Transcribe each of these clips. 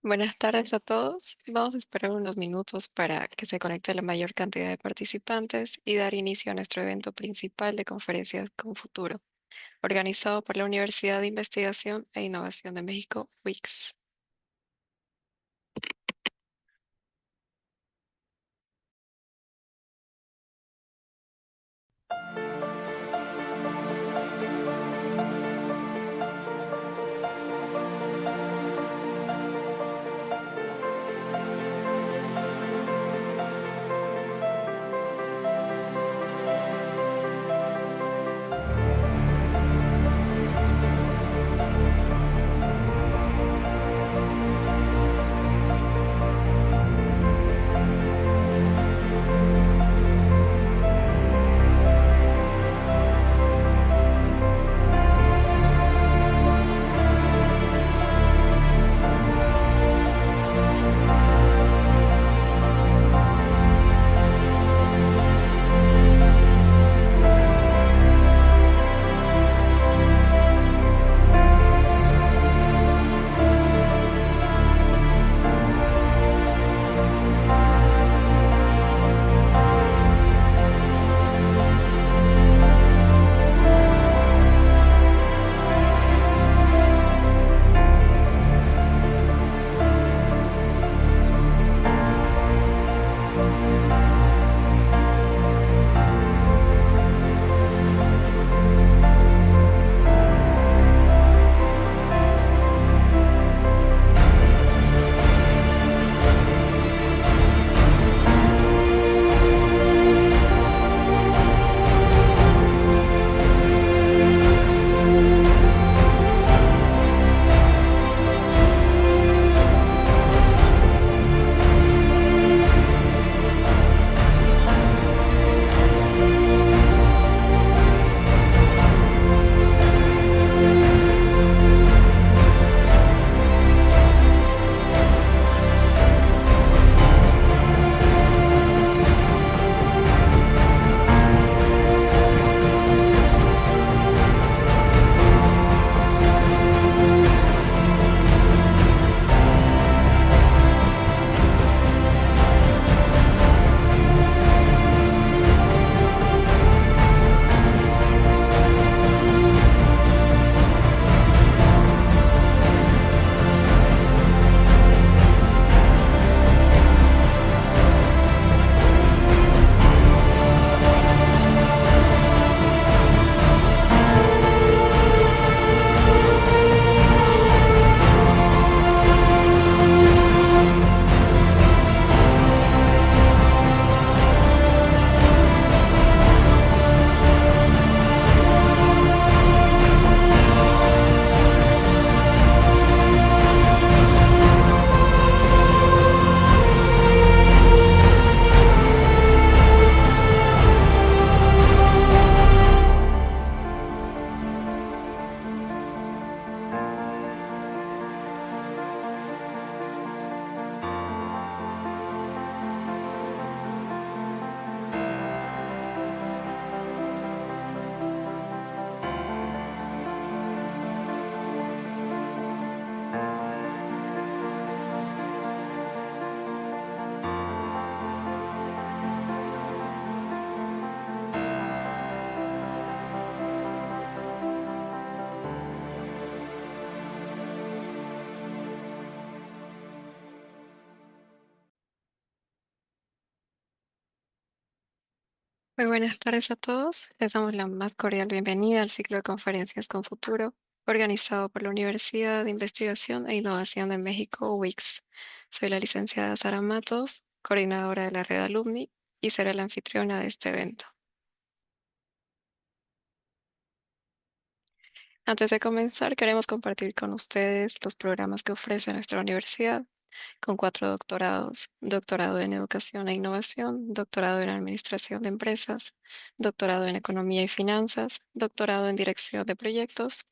Buenas tardes a todos. Vamos a esperar unos minutos para que se conecte la mayor cantidad de participantes y dar inicio a nuestro evento principal de conferencias con futuro, organizado por la Universidad de Investigación e Innovación de México, UICS. Muy buenas tardes a todos. Les damos la más cordial bienvenida al ciclo de conferencias con futuro, organizado por la Universidad de Investigación e Innovación de México, UICS. Soy la licenciada Sara Matos, coordinadora de la red Alumni, y seré la anfitriona de este evento. Antes de comenzar, queremos compartir con ustedes los programas que ofrece nuestra universidad, con 4 doctorados: doctorado en Educación e Innovación, doctorado en Administración de Empresas, doctorado en Economía y Finanzas, doctorado en Dirección de Proyectos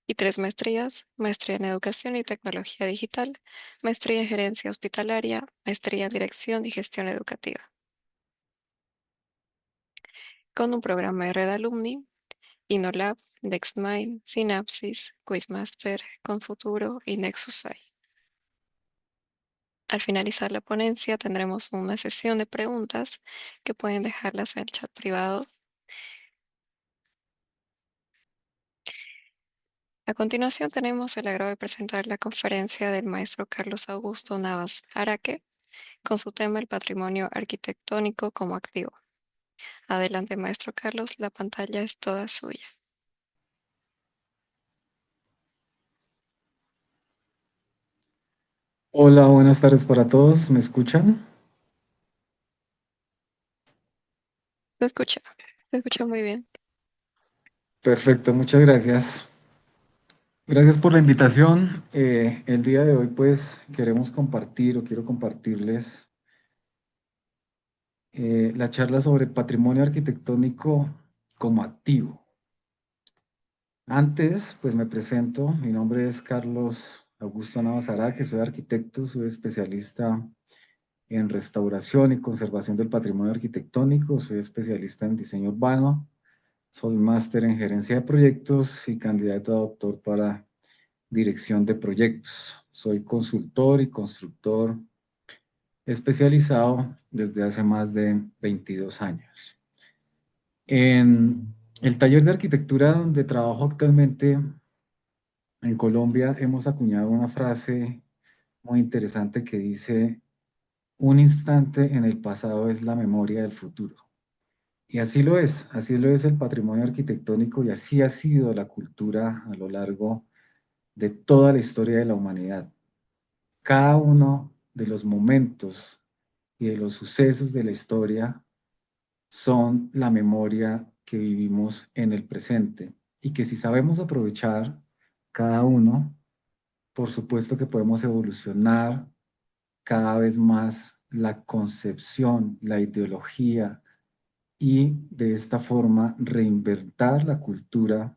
y 3 maestrías: maestría en Educación y Tecnología Digital, maestría en Gerencia Hospitalaria, maestría en Dirección y Gestión Educativa, con un programa de Red Alumni, InnoLab, NextMind, Synapsis, Quizmaster, Confuturo y Nexus AI. Al finalizar la ponencia tendremos una sesión de preguntas que pueden dejarlas en el chat privado. A continuación tenemos el agrado de presentar la conferencia del maestro Carlos Augusto Navas Araque con su tema El patrimonio arquitectónico como activo. Adelante, maestro Carlos, la pantalla es toda suya. Hola, buenas tardes para todos. ¿Me escuchan? Se escucha, se escucha muy bien. Perfecto, muchas gracias. Gracias por la invitación. El día de hoy, pues, queremos compartir o quiero compartirles la charla sobre patrimonio arquitectónico como activo. Antes, pues, me presento. Mi nombre es Carlos Augusto Navasará, que soy arquitecto, soy especialista en restauración y conservación del patrimonio arquitectónico, soy especialista en diseño urbano. Soy máster en gerencia de proyectos y candidato a doctor para dirección de proyectos. Soy consultor y constructor especializado desde hace más de 22 años. En el taller de arquitectura donde trabajo actualmente en Colombia hemos acuñado una frase muy interesante que dice: un instante en el pasado es la memoria del futuro. Y así lo es el patrimonio arquitectónico y así ha sido la cultura a lo largo de toda la historia de la humanidad. Cada uno de los momentos y de los sucesos de la historia son la memoria que vivimos en el presente y que si sabemos aprovechar cada uno, por supuesto que podemos evolucionar cada vez más la concepción, la ideología y de esta forma reinventar la cultura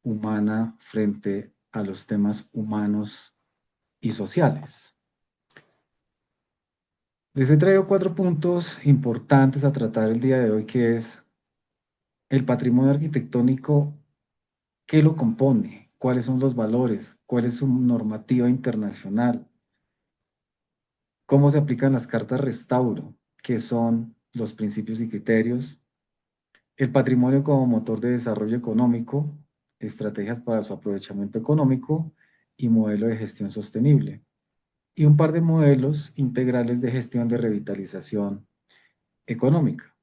humana frente a los temas humanos y sociales. Les he traído 4 puntos importantes a tratar el día de hoy, que es el patrimonio arquitectónico, qué lo compone, cuáles son los valores, cuál es su normativa internacional, cómo se aplican las cartas restauro, qué son los principios y criterios, el patrimonio como motor de desarrollo económico, estrategias para su aprovechamiento económico y modelo de gestión sostenible, y un par de modelos integrales de gestión de revitalización económica,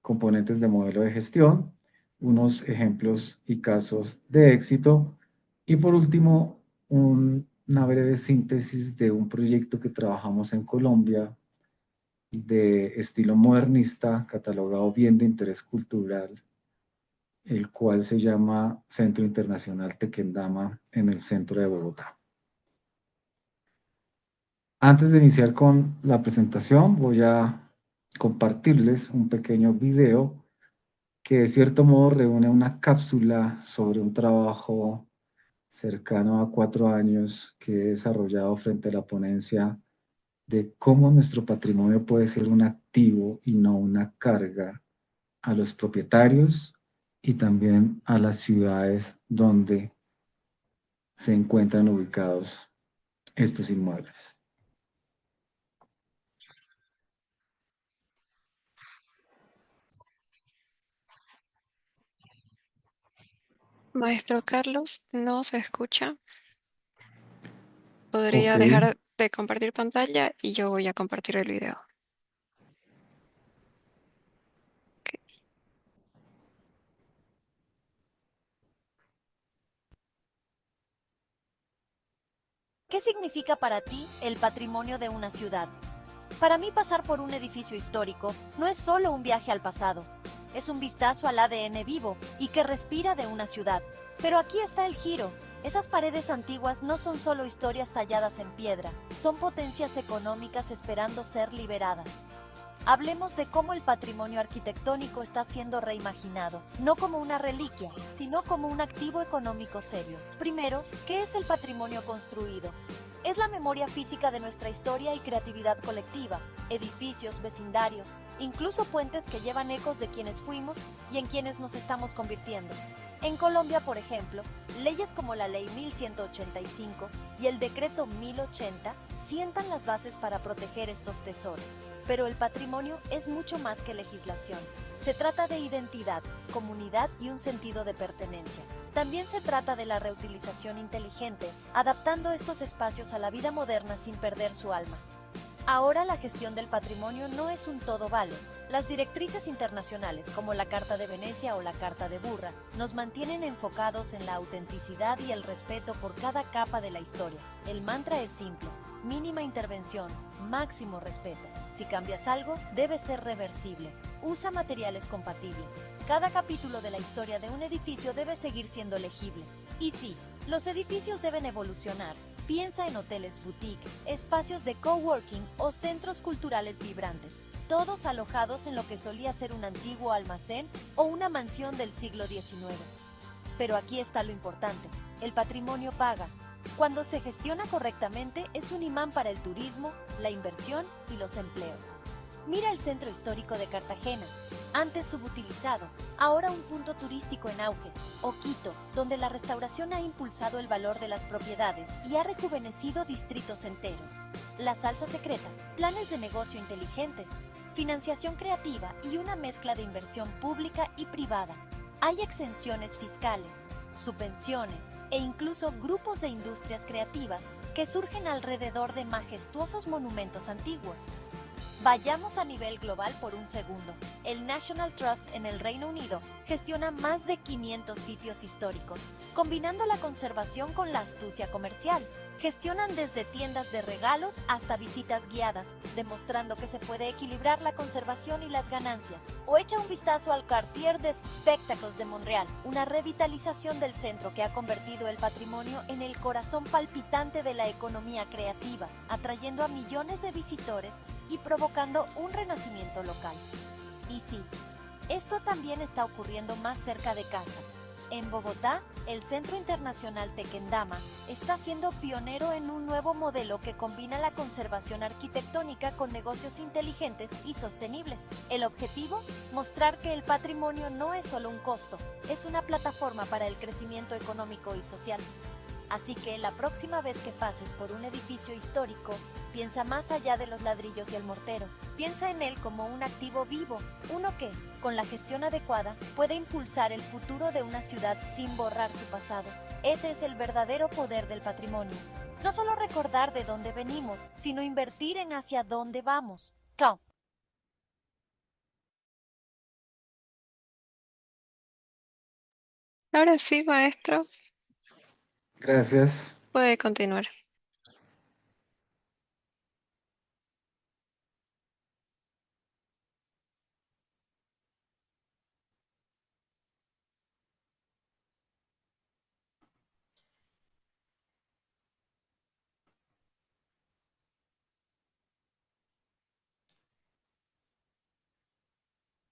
componentes de modelo de gestión, unos ejemplos y casos de éxito, y por último, una breve síntesis de un proyecto que trabajamos en Colombia de estilo modernista, catalogado bien de interés cultural, el cual se llama Centro Internacional Tequendama en el centro de Bogotá. Antes de iniciar con la presentación, voy a compartirles un pequeño video que de cierto modo reúne una cápsula sobre un trabajo cercano a 4 años que he desarrollado frente a la ponencia de cómo nuestro patrimonio puede ser un activo y no una carga a los propietarios y también a las ciudades donde se encuentran ubicados estos inmuebles. Maestro Carlos, no se escucha. Ok, Podría dejar de compartir pantalla y yo voy a compartir el video. Ok. ¿Qué significa para ti el patrimonio de una ciudad? Para mí pasar por un edificio histórico no es solo un viaje al pasado, es un vistazo al ADN vivo y que respira de una ciudad. Pero aquí está el giro. Esas paredes antiguas no son solo historias talladas en piedra, son potencias económicas esperando ser liberadas. Hablemos de cómo el patrimonio arquitectónico está siendo reimaginado, no como una reliquia, sino como un activo económico serio. Primero, ¿qué es el patrimonio construido? Es la memoria física de nuestra historia y creatividad colectiva, edificios, vecindarios, incluso puentes que llevan ecos de quienes fuimos y en quienes nos estamos convirtiendo. En Colombia, por ejemplo, leyes como la Ley 1185 y el Decreto 1080 sientan las bases para proteger estos tesoros, pero el patrimonio es mucho más que legislación. Se trata de identidad, comunidad y un sentido de pertenencia. También se trata de la reutilización inteligente, adaptando estos espacios a la vida moderna sin perder su alma. Ahora la gestión del patrimonio no es un todo vale. Las directrices internacionales, como la Carta de Venecia o la Carta de Burra, nos mantienen enfocados en la autenticidad y el respeto por cada capa de la historia. El mantra es simple: mínima intervención, máximo respeto. Si cambias algo, debe ser reversible. Usa materiales compatibles. Cada capítulo de la historia de un edificio debe seguir siendo legible. Y sí, los edificios deben evolucionar. Piensa en hoteles boutique, espacios de coworking o centros culturales vibrantes, todos alojados en lo que solía ser un antiguo almacén o una mansión del siglo XIX. Pero aquí está lo importante: el patrimonio paga. Cuando se gestiona correctamente, es un imán para el turismo, la inversión y los empleos. Mira el centro histórico de Cartagena, antes subutilizado, ahora un punto turístico en auge, o Quito, donde la restauración ha impulsado el valor de las propiedades y ha rejuvenecido distritos enteros. La salsa secreta, planes de negocio inteligentes, financiación creativa y una mezcla de inversión pública y privada. Hay exenciones fiscales, subvenciones e incluso grupos de industrias creativas que surgen alrededor de majestuosos monumentos antiguos. Vayamos a nivel global por un segundo. El National Trust en el Reino Unido gestiona más de 500 sitios históricos, combinando la conservación con la astucia comercial. Gestionan desde tiendas de regalos hasta visitas guiadas, demostrando que se puede equilibrar la conservación y las ganancias. O echa un vistazo al Quartier des Spectacles de Montreal, una revitalización del centro que ha convertido el patrimonio en el corazón palpitante de la economía creativa, atrayendo a millones de visitores y provocando un renacimiento local. Y sí, esto también está ocurriendo más cerca de casa. En Bogotá, el Centro Internacional Tequendama está siendo pionero en un nuevo modelo que combina la conservación arquitectónica con negocios inteligentes y sostenibles. El objetivo: mostrar que el patrimonio no es solo un costo, es una plataforma para el crecimiento económico y social. Así que la próxima vez que pases por un edificio histórico, piensa más allá de los ladrillos y el mortero. Piensa en él como un activo vivo, uno que, con la gestión adecuada, puede impulsar el futuro de una ciudad sin borrar su pasado. Ese es el verdadero poder del patrimonio. No solo recordar de dónde venimos, sino invertir en hacia dónde vamos. Chao. Ahora sí, maestro, Gracias. puede continuar.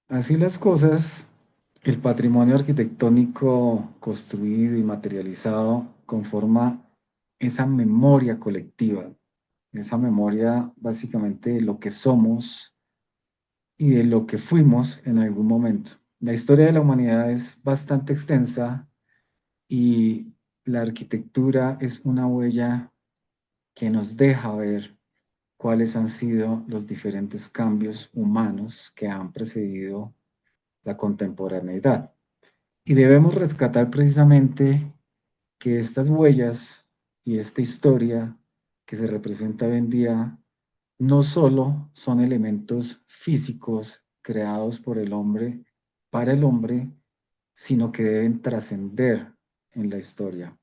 Así las cosas, el patrimonio arquitectónico construido y materializado conforma esa memoria colectiva, esa memoria básicamente de lo que somos y de lo que fuimos en algún momento. La historia de la humanidad es bastante extensa y la arquitectura es una huella que nos deja ver cuáles han sido los diferentes cambios humanos que han precedido la contemporaneidad. Y debemos rescatar precisamente que estas huellas y esta historia que se representa hoy en día no solo son elementos físicos creados por el hombre para el hombre, sino que deben trascender en la historia.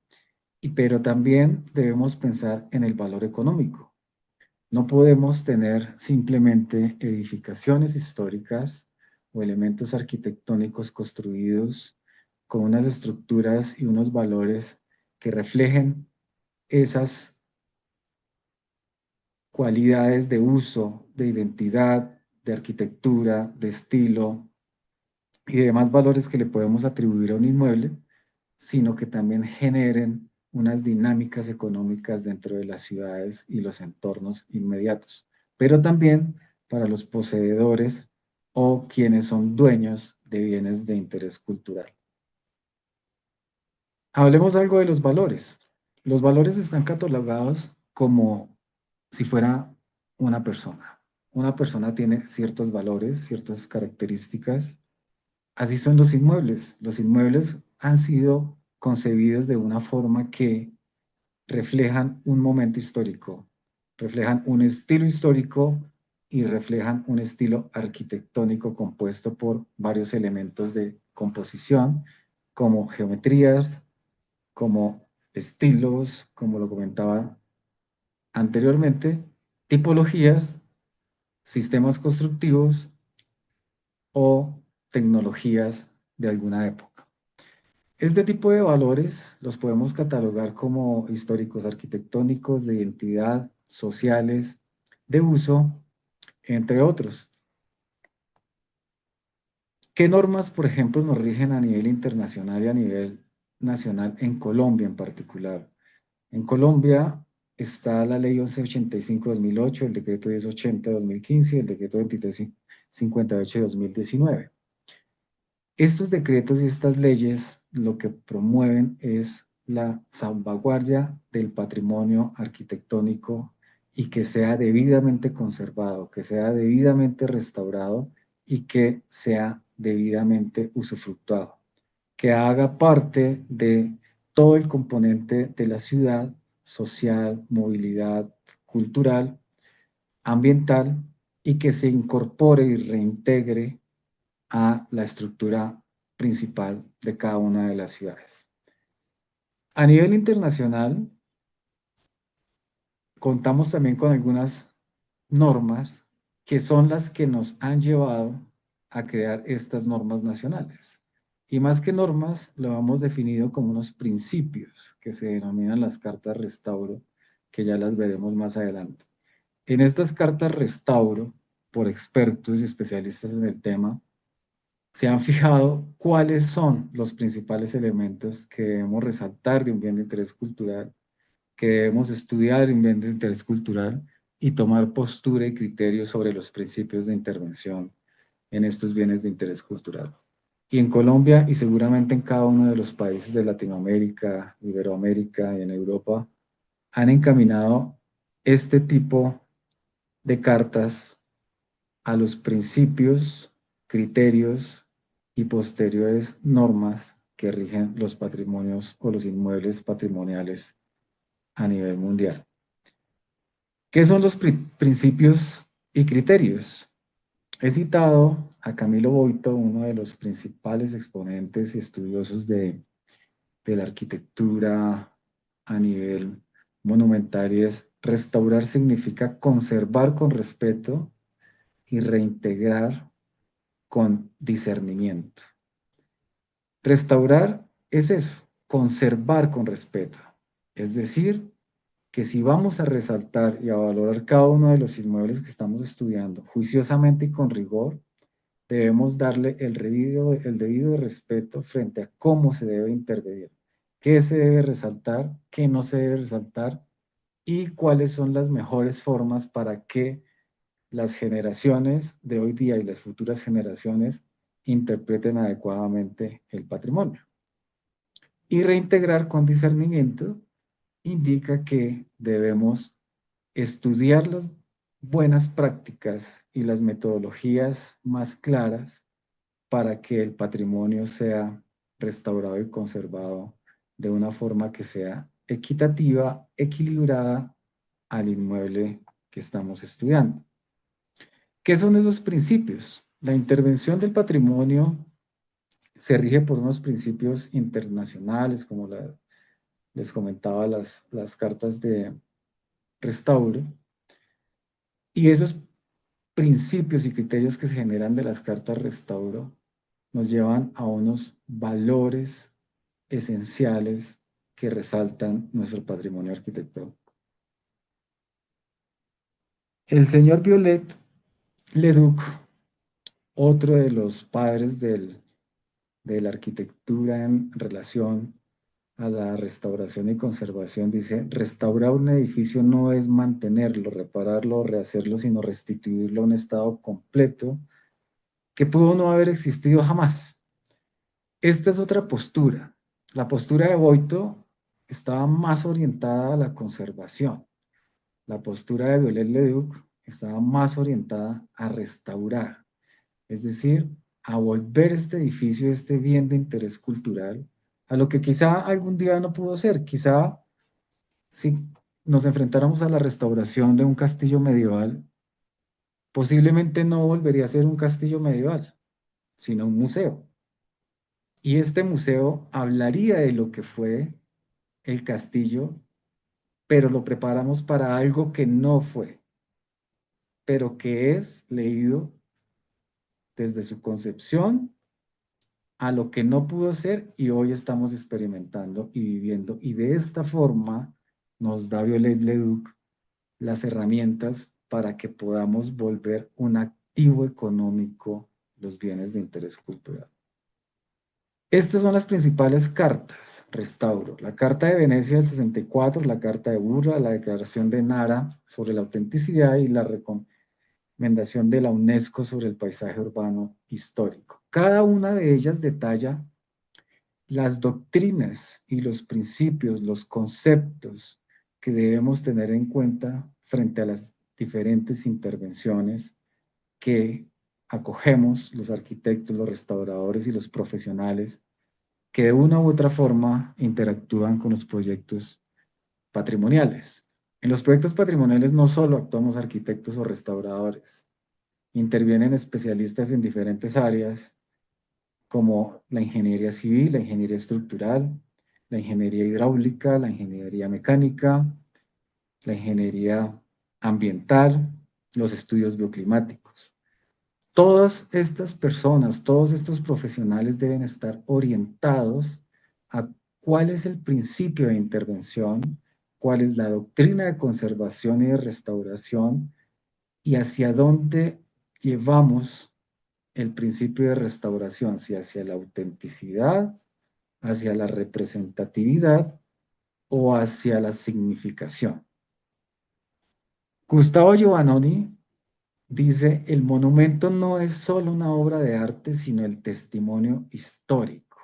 Pero también debemos pensar en el valor económico. No podemos tener simplemente edificaciones históricas o elementos arquitectónicos construidos con unas estructuras y unos valores que reflejen esas cualidades de uso, de identidad, de arquitectura, de estilo y demás valores que le podemos atribuir a un inmueble, sino que también generen unas dinámicas económicas dentro de las ciudades y los entornos inmediatos, pero también para los poseedores o quienes son dueños de bienes de interés cultural. Hablemos algo de los valores. Los valores están catalogados como si fuera una persona. Una persona tiene ciertos valores, ciertas características. Así son los inmuebles. Los inmuebles han sido concebidos de una forma que reflejan un momento histórico, reflejan un estilo histórico y reflejan un estilo arquitectónico compuesto por varios elementos de composición, como geometrías, como estilos, como lo comentaba anteriormente, tipologías, sistemas constructivos o tecnologías de alguna época. Este tipo de valores los podemos catalogar como históricos arquitectónicos, de identidad, sociales, de uso, entre otros. ¿Qué normas, por ejemplo, nos rigen a nivel internacional y a nivel nacional en Colombia en particular? En Colombia está la Ley 1185-2008, el Decreto 1080-2015 y el Decreto 2358-2019. Estos decretos y estas leyes lo que promueven es la salvaguardia del patrimonio arquitectónico y que sea debidamente conservado, que sea debidamente restaurado y que sea debidamente usufructuado, que haga parte de todo el componente de la ciudad, social, movilidad, cultural, ambiental, y que se incorpore y reintegre a la estructura principal de cada una de las ciudades. A nivel internacional, contamos también con algunas normas que son las que nos han llevado a crear estas normas nacionales. Y más que normas, lo hemos definido como unos principios que se denominan las cartas restauro, que ya las veremos más adelante. En estas cartas restauro, por expertos y especialistas en el tema, se han fijado cuáles son los principales elementos que debemos resaltar de un bien de interés cultural, que debemos estudiar de un bien de interés cultural y tomar postura y criterio sobre los principios de intervención en estos bienes de interés cultural. Y en Colombia y seguramente en cada uno de los países de Latinoamérica, Iberoamérica y en Europa, han encaminado este tipo de cartas a los principios, criterios y posteriores normas que rigen los patrimonios o los inmuebles patrimoniales a nivel mundial. ¿Qué son los principios y criterios? He citado a Camilo Boito, uno de los principales exponentes y estudiosos de la arquitectura a nivel monumental, y es: restaurar significa conservar con respeto y reintegrar con discernimiento. Restaurar es eso, conservar con respeto. Es decir, que si vamos a resaltar y a valorar cada uno de los inmuebles que estamos estudiando juiciosamente y con rigor, debemos darle el debido respeto frente a cómo se debe intervenir, qué se debe resaltar, qué no se debe resaltar y cuáles son las mejores formas para que las generaciones de hoy día y las futuras generaciones interpreten adecuadamente el patrimonio. Y reintegrar con discernimiento indica que debemos estudiar las buenas prácticas y las metodologías más claras para que el patrimonio sea restaurado y conservado de una forma que sea equitativa, equilibrada al inmueble que estamos estudiando. ¿Qué son esos principios? La intervención del patrimonio se rige por unos principios internacionales, como les comentaba, las cartas de restauro, y esos principios y criterios que se generan de las cartas restauro nos llevan a unos valores esenciales que resaltan nuestro patrimonio arquitectónico. El señor Viollet-le-Duc, otro de los padres de la arquitectura en relación a la restauración y conservación, dice: restaurar un edificio no es mantenerlo, repararlo o rehacerlo, sino restituirlo a un estado completo que pudo no haber existido jamás. Esta es otra postura. La postura de Boito estaba más orientada a la conservación. La postura de Viollet-le-Duc estaba más orientada a restaurar, es decir, a volver este edificio, este bien de interés cultural, a lo que quizá algún día no pudo ser. Quizá si nos enfrentáramos a la restauración de un castillo medieval, posiblemente no volvería a ser un castillo medieval, sino un museo. Y este museo hablaría de lo que fue el castillo, pero lo preparamos para algo que no fue, pero que es leído desde su concepción a lo que no pudo ser y hoy estamos experimentando y viviendo. Y de esta forma nos da Viollet-le-Duc las herramientas para que podamos volver un activo económico los bienes de interés cultural. Estas son las principales cartas, restauro. La Carta de Venecia del 64, la Carta de Burra, la Declaración de Nara sobre la autenticidad y la recomendación de la UNESCO sobre el paisaje urbano histórico. Cada una de ellas detalla las doctrinas y los principios, los conceptos que debemos tener en cuenta frente a las diferentes intervenciones que acogemos los arquitectos, los restauradores y los profesionales que de una u otra forma interactúan con los proyectos patrimoniales. En los proyectos patrimoniales no solo actuamos arquitectos o restauradores, intervienen especialistas en diferentes áreas como la ingeniería civil, la ingeniería estructural, la ingeniería hidráulica, la ingeniería mecánica, la ingeniería ambiental, los estudios bioclimáticos. Todas estas personas, todos estos profesionales deben estar orientados a cuál es el principio de intervención, cuál es la doctrina de conservación y de restauración y hacia dónde llevamos el principio de restauración, si hacia la autenticidad, hacia la representatividad o hacia la significación. Gustavo Giovannoni dice, el monumento no es solo una obra de arte, sino el testimonio histórico.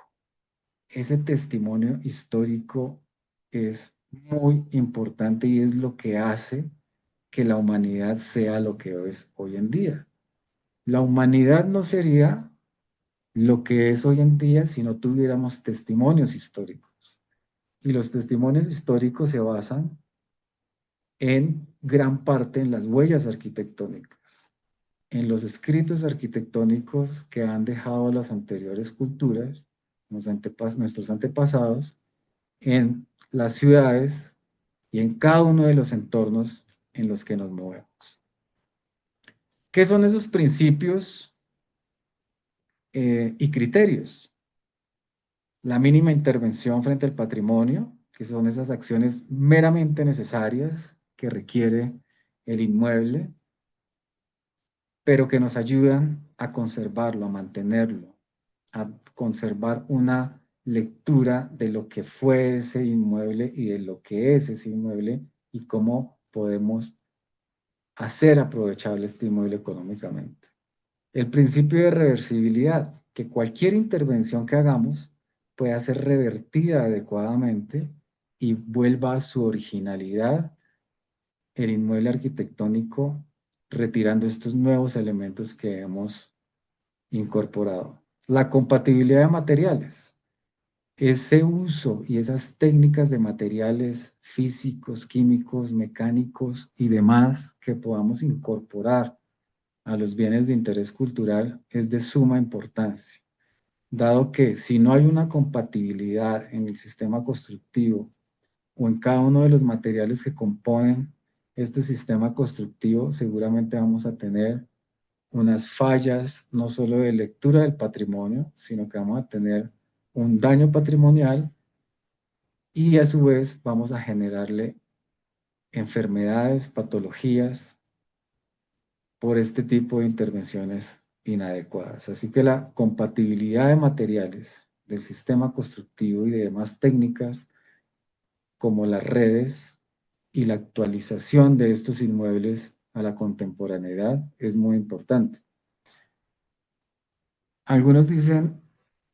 Ese testimonio histórico es muy importante y es lo que hace que la humanidad sea lo que es hoy en día. La humanidad no sería lo que es hoy en día si no tuviéramos testimonios históricos. Y los testimonios históricos se basan en gran parte en las huellas arquitectónicas, en los escritos arquitectónicos que han dejado las anteriores culturas, nuestros antepasados, en las ciudades y en cada uno de los entornos en los que nos movemos. ¿Qué son esos principios y criterios? La mínima intervención frente al patrimonio, que son esas acciones meramente necesarias que requiere el inmueble, pero que nos ayudan a conservarlo, a mantenerlo, a conservar una lectura de lo que fue ese inmueble y de lo que es ese inmueble y cómo podemos hacer aprovechable este inmueble económicamente. El principio de reversibilidad, que cualquier intervención que hagamos pueda ser revertida adecuadamente y vuelva a su originalidad el inmueble arquitectónico, retirando estos nuevos elementos que hemos incorporado. La compatibilidad de materiales, ese uso y esas técnicas de materiales físicos, químicos, mecánicos y demás que podamos incorporar a los bienes de interés cultural es de suma importancia, dado que si no hay una compatibilidad en el sistema constructivo o en cada uno de los materiales que componen este sistema constructivo, seguramente vamos a tener unas fallas no solo de lectura del patrimonio, sino que vamos a tener un daño patrimonial y a su vez vamos a generarle enfermedades, patologías por este tipo de intervenciones inadecuadas. Así que la compatibilidad de materiales del sistema constructivo y de demás técnicas como las redes y la actualización de estos inmuebles a la contemporaneidad es muy importante. Algunos dicen,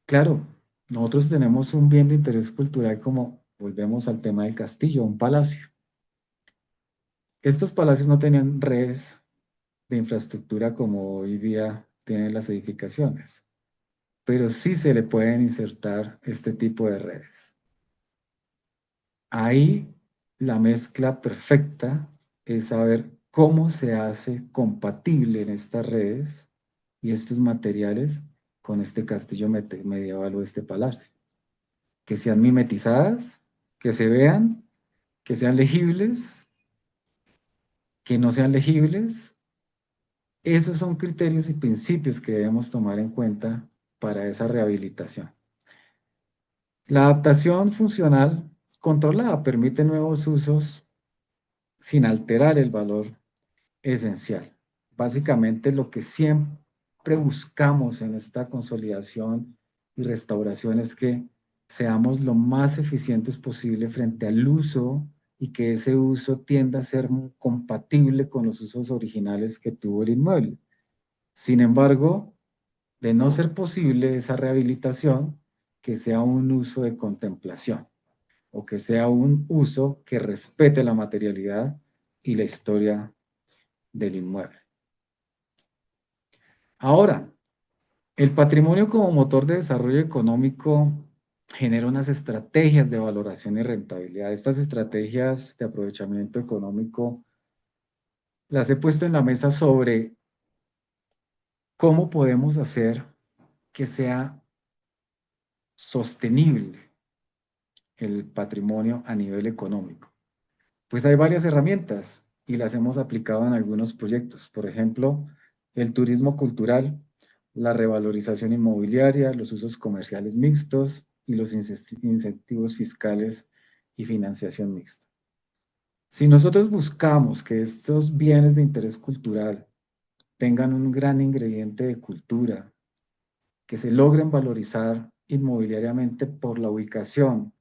claro, Nosotros tenemos un bien de interés cultural como, volvemos al tema del castillo, un palacio. Estos palacios no tenían redes de infraestructura como hoy día tienen las edificaciones, pero sí se le pueden insertar este tipo de redes. Ahí la mezcla perfecta es saber cómo se hace compatible en estas redes y estos materiales con este castillo medieval o este palacio. Que sean mimetizadas, que se vean, que sean legibles, que no sean legibles. Esos son criterios y principios que debemos tomar en cuenta para esa rehabilitación. La adaptación funcional controlada permite nuevos usos sin alterar el valor esencial. Básicamente lo que siempre buscamos en esta consolidación y restauración es que seamos lo más eficientes posible frente al uso y que ese uso tienda a ser compatible con los usos originales que tuvo el inmueble. Sin embargo, de no ser posible esa rehabilitación, que sea un uso de contemplación o que sea un uso que respete la materialidad y la historia del inmueble. Ahora, el patrimonio como motor de desarrollo económico genera unas estrategias de valoración y rentabilidad. Estas estrategias de aprovechamiento económico las he puesto en la mesa sobre cómo podemos hacer que sea sostenible el patrimonio a nivel económico. Pues hay varias herramientas y las hemos aplicado en algunos proyectos. Por ejemplo, el turismo cultural, la revalorización inmobiliaria, los usos comerciales mixtos y los incentivos fiscales y financiación mixta. Si nosotros buscamos que estos bienes de interés cultural tengan un gran ingrediente de cultura, que se logren valorizar inmobiliariamente por la ubicación,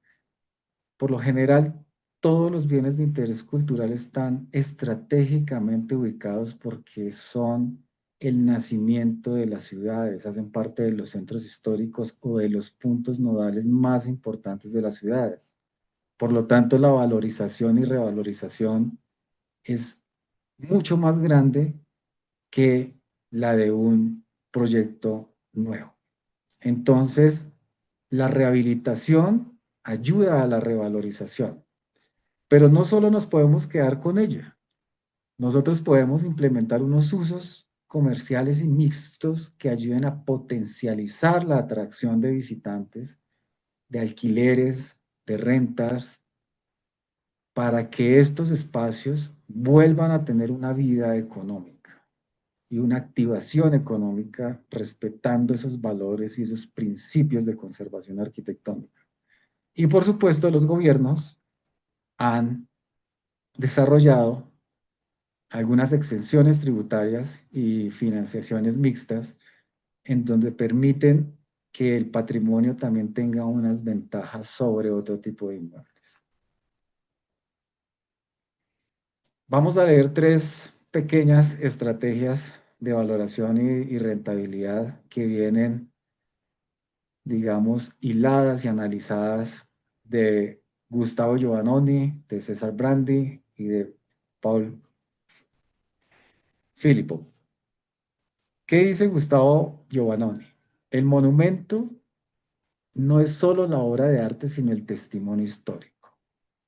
por lo general, todos los bienes de interés cultural están estratégicamente ubicados porque son el nacimiento de las ciudades, hacen parte de los centros históricos o de los puntos nodales más importantes de las ciudades. Por lo tanto, la valorización y revalorización es mucho más grande que la de un proyecto nuevo. Entonces, la rehabilitación ayuda a la revalorización. Pero no solo nos podemos quedar con ella. Nosotros podemos implementar unos usos comerciales y mixtos que ayuden a potencializar la atracción de visitantes, de alquileres, de rentas, para que estos espacios vuelvan a tener una vida económica y una activación económica respetando esos valores y esos principios de conservación arquitectónica. Y por supuesto, los gobiernos han desarrollado algunas exenciones tributarias y financiaciones mixtas en donde permiten que el patrimonio también tenga unas ventajas sobre otro tipo de inmuebles. Vamos a leer tres pequeñas estrategias de valoración y rentabilidad que vienen, digamos, hiladas y analizadas de Gustavo Giovannoni, de César Brandi y de Paul Filippo. ¿Qué dice Gustavo Giovannoni? El monumento no es solo la obra de arte, sino el testimonio histórico.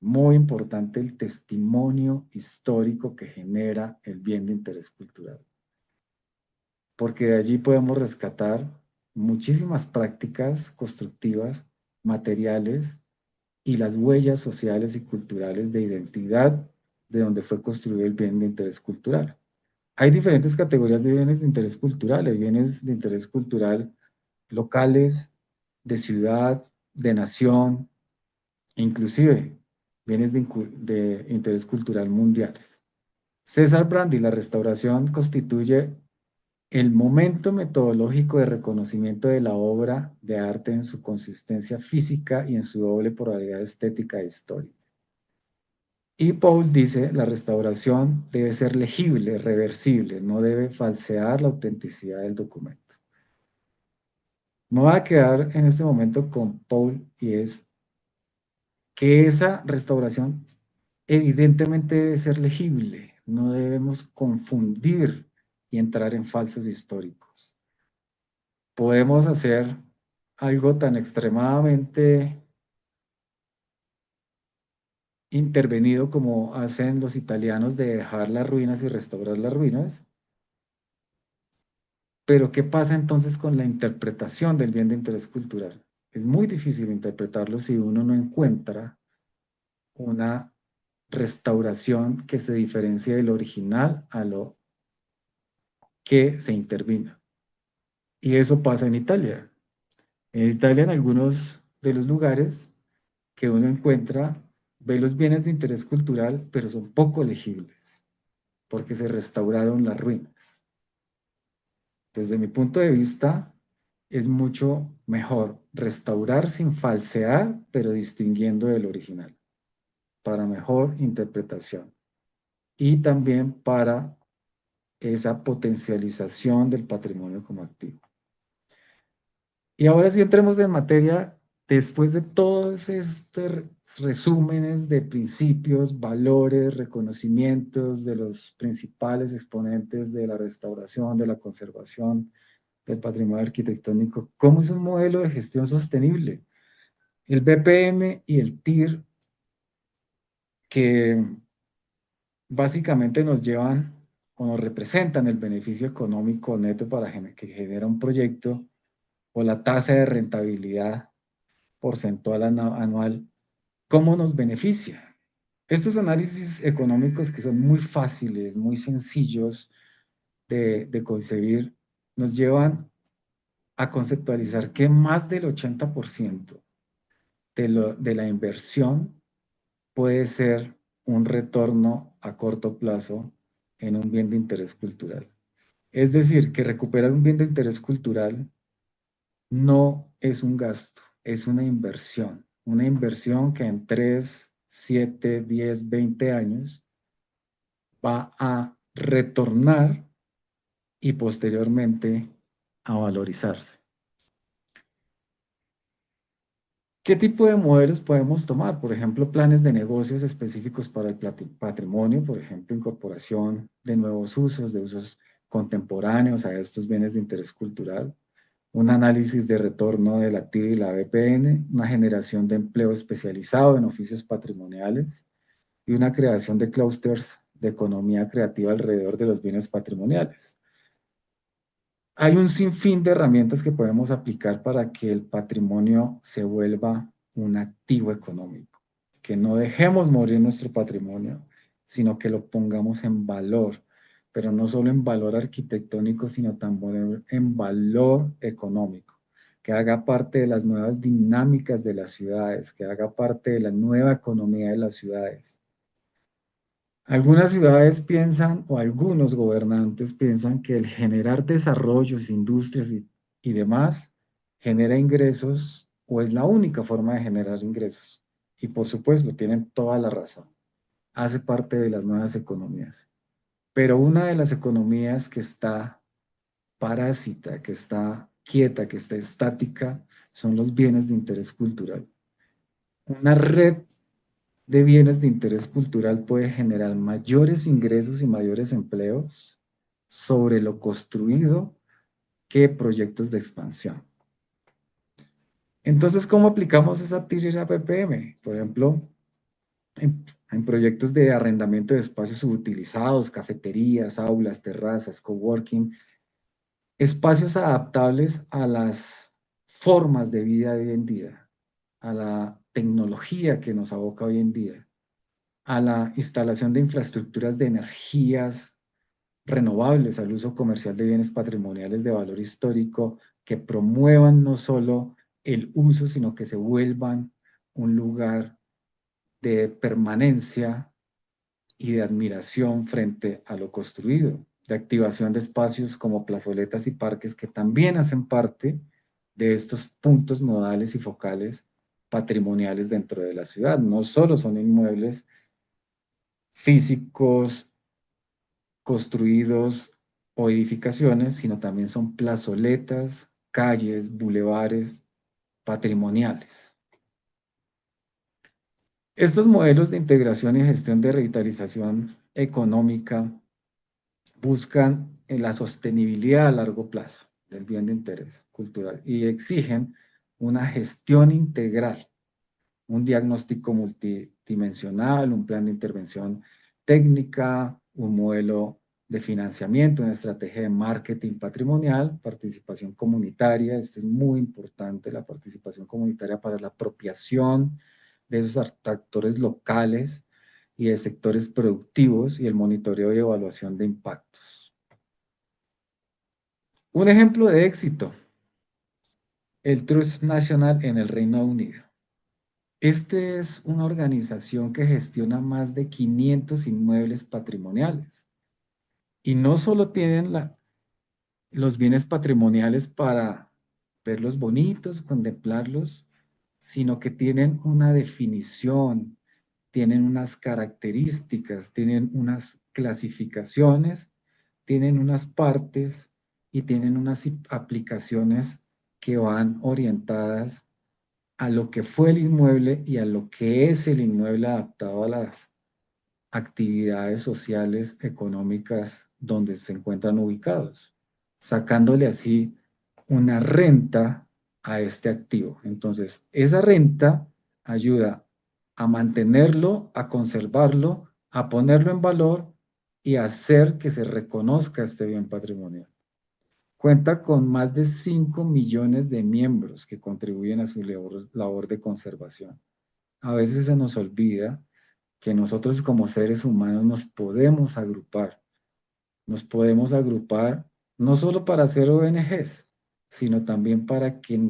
Muy importante el testimonio histórico que genera el bien de interés cultural. Porque de allí podemos rescatar muchísimas prácticas constructivas, materiales y las huellas sociales y culturales de identidad de donde fue construido el bien de interés cultural. Hay diferentes categorías de bienes de interés cultural. Hay bienes de interés cultural locales, de ciudad, de nación, inclusive bienes de interés cultural mundiales. César Brandi, la restauración constituye el momento metodológico de reconocimiento de la obra de arte en su consistencia física y en su doble polaridad estética e histórica. Y Paul dice, la restauración debe ser legible, reversible, no debe falsear la autenticidad del documento. Me voy a quedar en este momento con Paul y es que esa restauración evidentemente debe ser legible, no debemos confundir y entrar en falsos históricos. Podemos hacer algo tan extremadamente intervenido como hacen los italianos de dejar las ruinas y restaurar las ruinas, pero ¿qué pasa entonces con la interpretación del bien de interés cultural? Es muy difícil interpretarlo si uno no encuentra una restauración que se diferencie del original a lo que se intervino. Y eso pasa en Italia. En Italia, en algunos de los lugares que uno encuentra, ve los bienes de interés cultural, pero son poco legibles, porque se restauraron las ruinas. Desde mi punto de vista, es mucho mejor restaurar sin falsear, pero distinguiendo del original, para mejor interpretación y también para esa potencialización del patrimonio como activo. Y ahora sí entremos en materia, después de todos estos resúmenes de principios, valores, reconocimientos de los principales exponentes de la restauración, de la conservación del patrimonio arquitectónico, ¿cómo es un modelo de gestión sostenible? El BPM y el TIR, que básicamente nos llevan o nos representan el beneficio económico neto para que genera un proyecto, o la tasa de rentabilidad porcentual anual, ¿cómo nos beneficia? Estos análisis económicos que son muy fáciles, muy sencillos de concebir, nos llevan a conceptualizar que más del 80% de la inversión puede ser un retorno a corto plazo en un bien de interés cultural. Es decir, que recuperar un bien de interés cultural no es un gasto, es una inversión que en 3, 7, 10, 20 años va a retornar y posteriormente a valorizarse. ¿Qué tipo de modelos podemos tomar? Por ejemplo, planes de negocios específicos para el patrimonio, por ejemplo, incorporación de nuevos usos, de usos contemporáneos a estos bienes de interés cultural, un análisis de retorno del activo y la BPN, una generación de empleo especializado en oficios patrimoniales y una creación de clústeres de economía creativa alrededor de los bienes patrimoniales. Hay un sinfín de herramientas que podemos aplicar para que el patrimonio se vuelva un activo económico, que no dejemos morir nuestro patrimonio, sino que lo pongamos en valor, pero no solo en valor arquitectónico, sino también en valor económico, que haga parte de las nuevas dinámicas de las ciudades, que haga parte de la nueva economía de las ciudades. Algunas ciudades piensan, o algunos gobernantes piensan que el generar desarrollos, industrias y demás genera ingresos o es la única forma de generar ingresos. Y por supuesto, tienen toda la razón. Hace parte de las nuevas economías. Pero una de las economías que está parásita, que está quieta, que está estática, son los bienes de interés cultural. Una red de bienes de interés cultural puede generar mayores ingresos y mayores empleos sobre lo construido que proyectos de expansión. Entonces, ¿cómo aplicamos esa TIR a PPM? Por ejemplo, en proyectos de arrendamiento de espacios subutilizados, cafeterías, aulas, terrazas, coworking, espacios adaptables a las formas de vida de hoy en día, a la tecnología que nos aboca hoy en día, a la instalación de infraestructuras de energías renovables, al uso comercial de bienes patrimoniales de valor histórico que promuevan no solo el uso, sino que se vuelvan un lugar de permanencia y de admiración frente a lo construido, de activación de espacios como plazoletas y parques que también hacen parte de estos puntos nodales y focales patrimoniales dentro de la ciudad. No solo son inmuebles físicos construidos o edificaciones, sino también son plazoletas, calles, bulevares patrimoniales. Estos modelos de integración y gestión de revitalización económica buscan la sostenibilidad a largo plazo del bien de interés cultural y exigen una gestión integral, un diagnóstico multidimensional, un plan de intervención técnica, un modelo de financiamiento, una estrategia de marketing patrimonial, participación comunitaria. Esto es muy importante, la participación comunitaria para la apropiación de esos actores locales y de sectores productivos y el monitoreo y evaluación de impactos. Un ejemplo de éxito, el Trust National en el Reino Unido. Este es una organización que gestiona más de 500 inmuebles patrimoniales y no solo tienen los bienes patrimoniales para verlos bonitos, contemplarlos, sino que tienen una definición, tienen unas características, tienen unas clasificaciones, tienen unas partes y tienen unas aplicaciones que van orientadas a lo que fue el inmueble y a lo que es el inmueble adaptado a las actividades sociales, económicas donde se encuentran ubicados, sacándole así una renta a este activo. Entonces, esa renta ayuda a mantenerlo, a conservarlo, a ponerlo en valor y a hacer que se reconozca este bien patrimonial. Cuenta con más de 5 millones de miembros que contribuyen a su labor de conservación. A veces se nos olvida que nosotros como seres humanos nos podemos agrupar no solo para hacer ONGs, sino también para que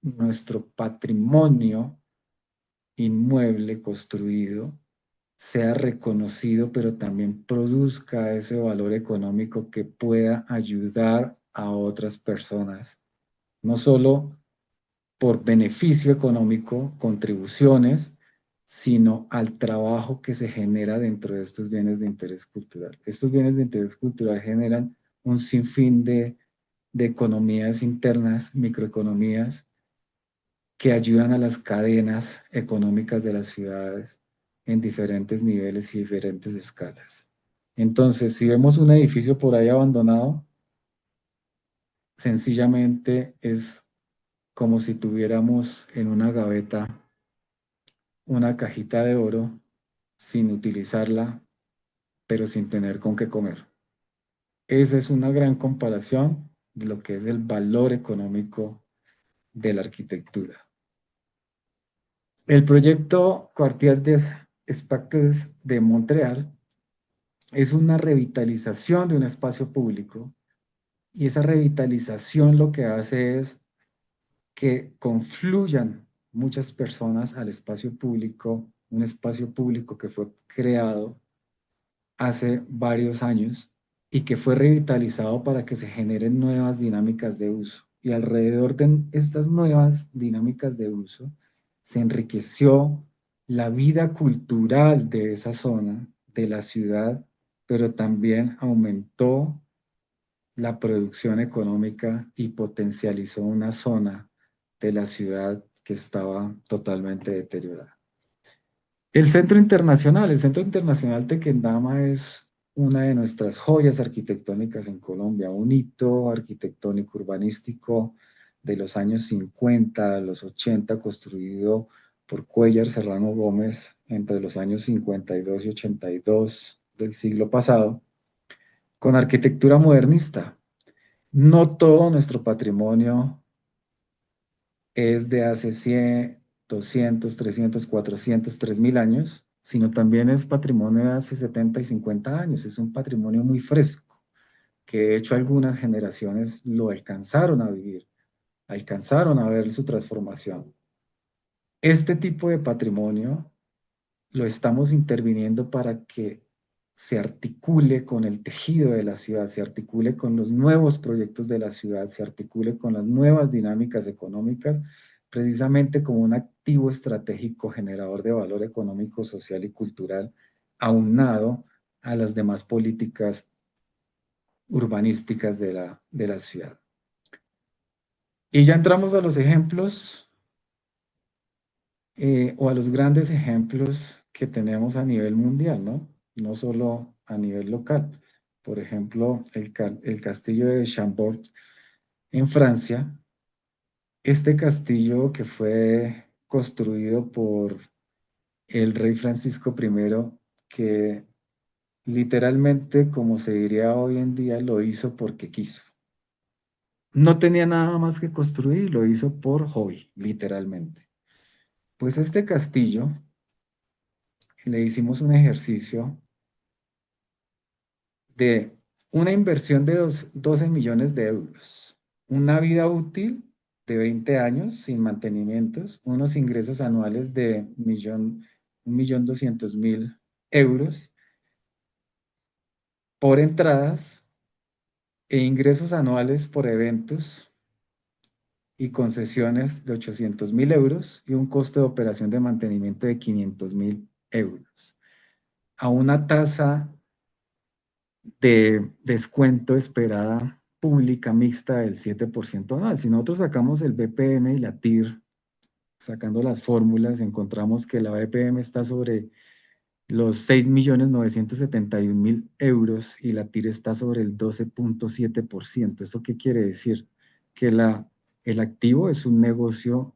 nuestro patrimonio inmueble construido sea reconocido, pero también produzca ese valor económico que pueda ayudar a otras personas, no solo por beneficio económico, contribuciones, sino al trabajo que se genera dentro de estos bienes de interés cultural. Estos bienes de interés cultural generan un sinfín de economías internas, microeconomías, que ayudan a las cadenas económicas de las ciudades en diferentes niveles y diferentes escalas. Entonces, si vemos un edificio por ahí abandonado, sencillamente es como si tuviéramos en una gaveta una cajita de oro sin utilizarla, pero sin tener con qué comer. Esa es una gran comparación de lo que es el valor económico de la arquitectura. El proyecto Quartier des Spectres de Montreal es una revitalización de un espacio público y esa revitalización lo que hace es que confluyan muchas personas al espacio público, un espacio público que fue creado hace varios años y que fue revitalizado para que se generen nuevas dinámicas de uso. Y alrededor de estas nuevas dinámicas de uso se enriqueció la vida cultural de esa zona, de la ciudad, pero también aumentó la producción económica y potencializó una zona de la ciudad que estaba totalmente deteriorada. El Centro Internacional Tequendama es una de nuestras joyas arquitectónicas en Colombia, un hito arquitectónico urbanístico de los años 50 a los 80, construido por Cuéllar Serrano Gómez entre los años 52 y 82 del siglo pasado, con arquitectura modernista. No todo nuestro patrimonio es de hace 100, 200, 300, 400, 3000 años, sino también es patrimonio de hace 70 y 50 años. Es un patrimonio muy fresco, que de hecho algunas generaciones lo alcanzaron a vivir, alcanzaron a ver su transformación. Este tipo de patrimonio lo estamos interviniendo para que se articule con el tejido de la ciudad, se articule con los nuevos proyectos de la ciudad, se articule con las nuevas dinámicas económicas, precisamente como un activo estratégico generador de valor económico, social y cultural, aunado a las demás políticas urbanísticas de la ciudad. Y ya entramos a los ejemplos o a los grandes ejemplos que tenemos a nivel mundial, ¿no? No solo a nivel local. Por ejemplo, el castillo de Chambord en Francia. Este castillo que fue construido por el rey Francisco I, que literalmente, como se diría hoy en día, lo hizo porque quiso. No tenía nada más que construir, lo hizo por hobby, literalmente. Pues este castillo, le hicimos un ejercicio de una inversión de 12 millones de euros, una vida útil de 20 años sin mantenimientos, unos ingresos anuales de 1.200.000 euros por entradas e ingresos anuales por eventos y concesiones de 800.000 euros y un costo de operación de mantenimiento de 500.000 euros, a una tasa de descuento esperada pública mixta del 7% anual. Si nosotros sacamos el BPM y la TIR, sacando las fórmulas, encontramos que la BPM está sobre los 6.971.000 euros y la TIR está sobre el 12,7%. ¿Eso qué quiere decir? Que el activo es un negocio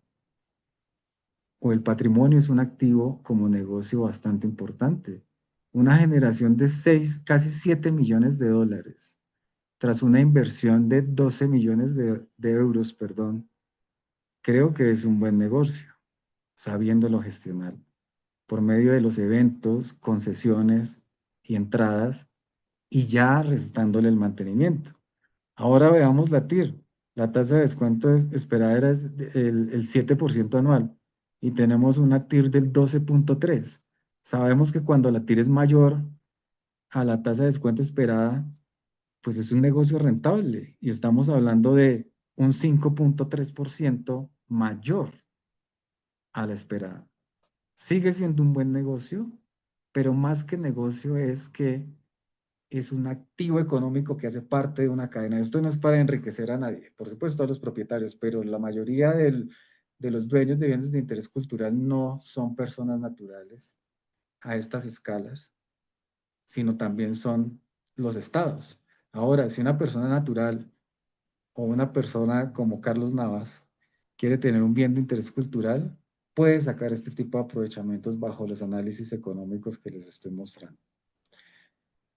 o el patrimonio es un activo como negocio bastante importante. Una generación de 6, casi 7 millones de dólares, tras una inversión de 12 millones de euros, perdón, creo que es un buen negocio, sabiéndolo gestionar, por medio de los eventos, concesiones y entradas, y ya restándole el mantenimiento. Ahora veamos la TIR. La tasa de descuento esperada era el 7% anual y tenemos una TIR del 12,3%. Sabemos que cuando la TIR es mayor a la tasa de descuento esperada, pues es un negocio rentable y estamos hablando de un 5,3% mayor a la esperada. Sigue siendo un buen negocio, pero más que negocio es que es un activo económico que hace parte de una cadena. Esto no es para enriquecer a nadie, por supuesto a los propietarios, pero la mayoría de los dueños de bienes de interés cultural no son personas naturales a estas escalas, sino también son los estados. Ahora, si una persona natural o una persona como Carlos Navas quiere tener un bien de interés cultural, puede sacar este tipo de aprovechamientos bajo los análisis económicos que les estoy mostrando.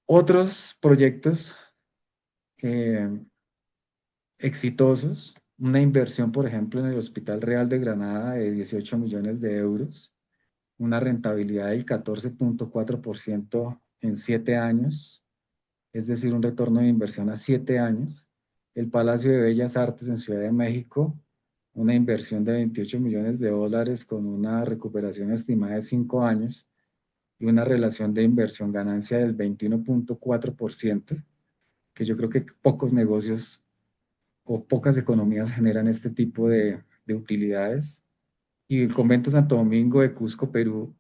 Otros proyectos eh, exitosos, una inversión, por ejemplo, en el Hospital Real de Granada de 18 millones de euros, una rentabilidad del 14,4% en 7 años, es decir, un retorno de inversión a 7 años. El Palacio de Bellas Artes en Ciudad de México, una inversión de 28 millones de dólares con una recuperación estimada de 5 años y una relación de inversión-ganancia del 21,4%, que yo creo que pocos negocios o pocas economías generan este tipo de utilidades. Y el Convento Santo Domingo de Cusco, Perú,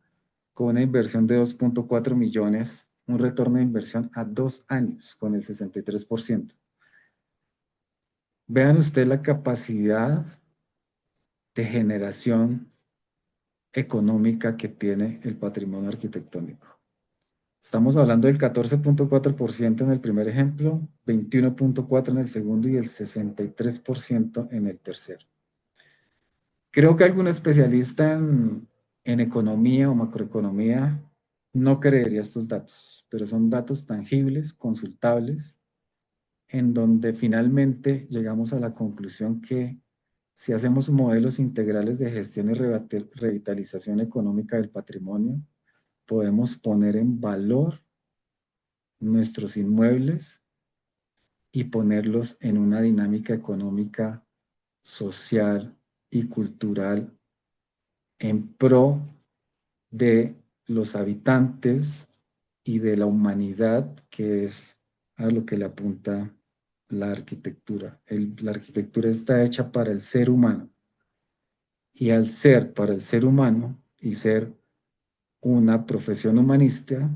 con una inversión de 2,4 millones, un retorno de inversión a 2 años con el 63%. Vean usted la capacidad de generación económica que tiene el patrimonio arquitectónico. Estamos hablando del 14,4% en el primer ejemplo, 21,4% en el segundo y el 63% en el tercero. Creo que algún especialista en economía o macroeconomía no creería estos datos, pero son datos tangibles, consultables, en donde finalmente llegamos a la conclusión que si hacemos modelos integrales de gestión y revitalización económica del patrimonio, podemos poner en valor nuestros inmuebles y ponerlos en una dinámica económica, social y cultural en pro de los habitantes y de la humanidad, que es a lo que le apunta la arquitectura. La arquitectura está hecha para el ser humano y al ser para el ser humano y ser una profesión humanista,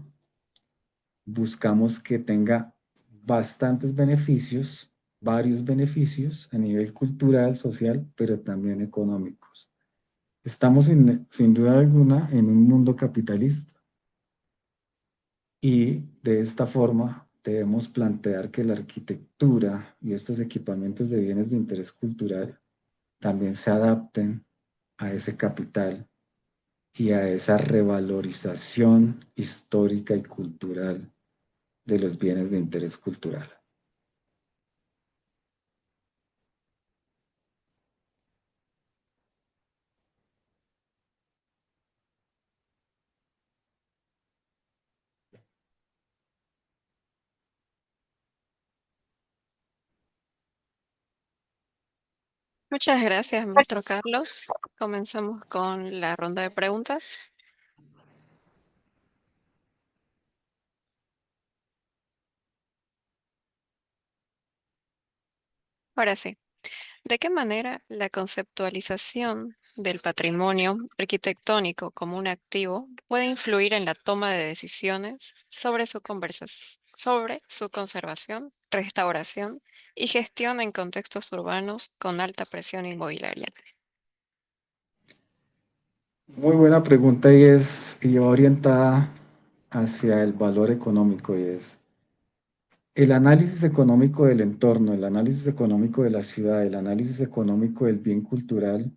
buscamos que tenga bastantes beneficios varios beneficios a nivel cultural, social, pero también económicos. Estamos sin duda alguna en un mundo capitalista y de esta forma debemos plantear que la arquitectura y estos equipamientos de bienes de interés cultural también se adapten a ese capital y a esa revalorización histórica y cultural de los bienes de interés cultural. Muchas gracias, maestro Carlos. Comenzamos con la ronda de preguntas. Ahora sí, ¿de qué manera la conceptualización del patrimonio arquitectónico como un activo puede influir en la toma de decisiones sobre sobre su conservación, restauración y gestión en contextos urbanos con alta presión inmobiliaria? Muy buena pregunta y va orientada hacia el valor económico y es el análisis económico del entorno, el análisis económico de la ciudad, el análisis económico del bien cultural